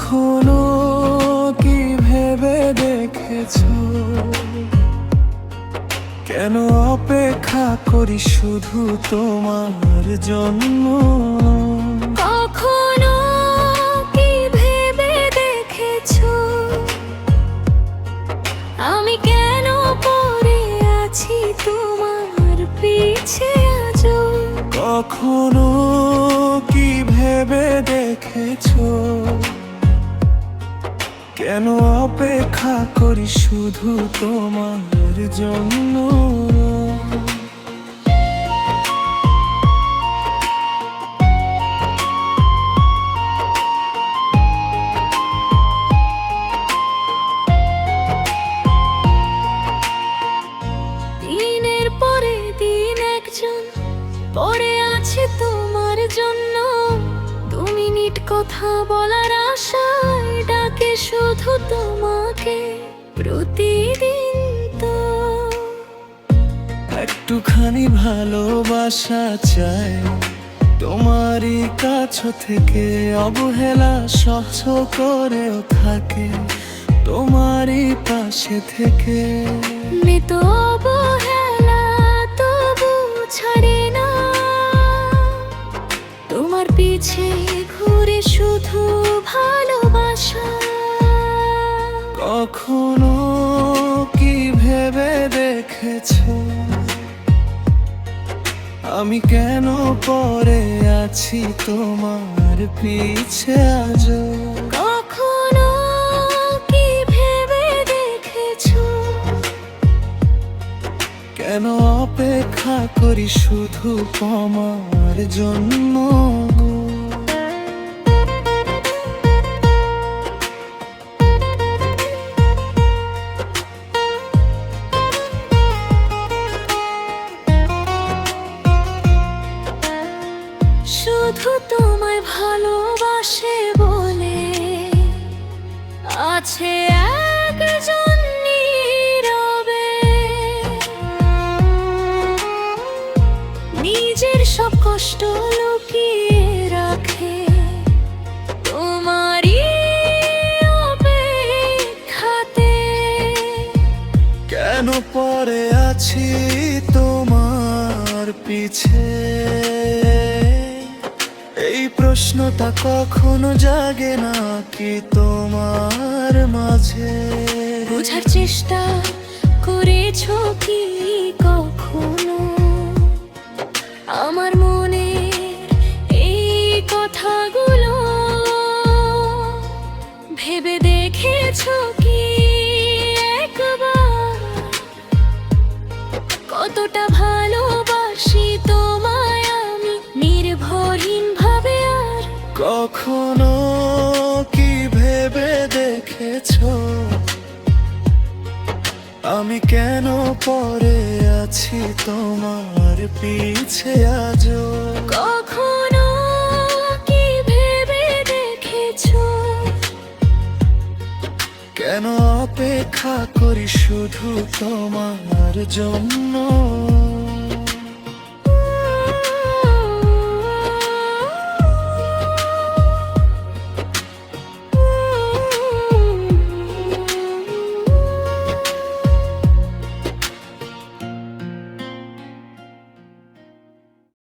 কখনো কি ভেবে দেখেছো কেন অপেক্ষা করি শুধু তোমার জন্য? কখনো কি ভেবে দেখেছো আমি কেন পড়ে আছি তোমার পিছে আজও? কখনো কি ভেবে দেখেছো কেন অপেক্ষা করি শুধু তোমার জন্য? দিনের পরে দিন একজন পড়ে আছে তোমার জন্য। 2 মিনিট কথা বলার আশায় ডাকে শুধু তোমাকে প্রতিদিন। তো একটুখানি ভালোবাসা চাই তোমারই কাছ থেকে, অবহেলা সহ্য করেও থাকে তোমারই পাশে থেকে। মৃত অবহেলা তবু ছাড়ে না, তোমার পিছে ঘুরে শুধু ভালোবাসা। কখনো কি ভেবে দেখেছো আমি কেন পড়ে আছি তোমার পিছে আজও? কখনো কি ভেবে দেখেছো কেন অপেক্ষা করি শুধু তোমার জন্য? শুধু তোমায় ভালোবাসে বলে আছে একজন নীরবে, নিজের সব কষ্ট লুকিয়ে রাখে তোমারই অপেক্ষাতে। কেন পড়ে আছি তোমার পিছে, এই প্রশ্নটা কখনো জাগে না কি তোমার মাঝে? বোঝার চেষ্টা করেছো কি কখনো আমার মনের এই কথাগুলো? ভেবে দেখেছো কি একবার কতটা ভালোবাসি তোমায় আমি নির্ভরহীন ভাবে? আর কখনো কি ভেবে দেখেছো আমি কেন পড়ে আছি তোমার পিছে আজও? কখনো কি ভেবে দেখেছো কেন অপেক্ষা করি শুধু তোমার জন্য?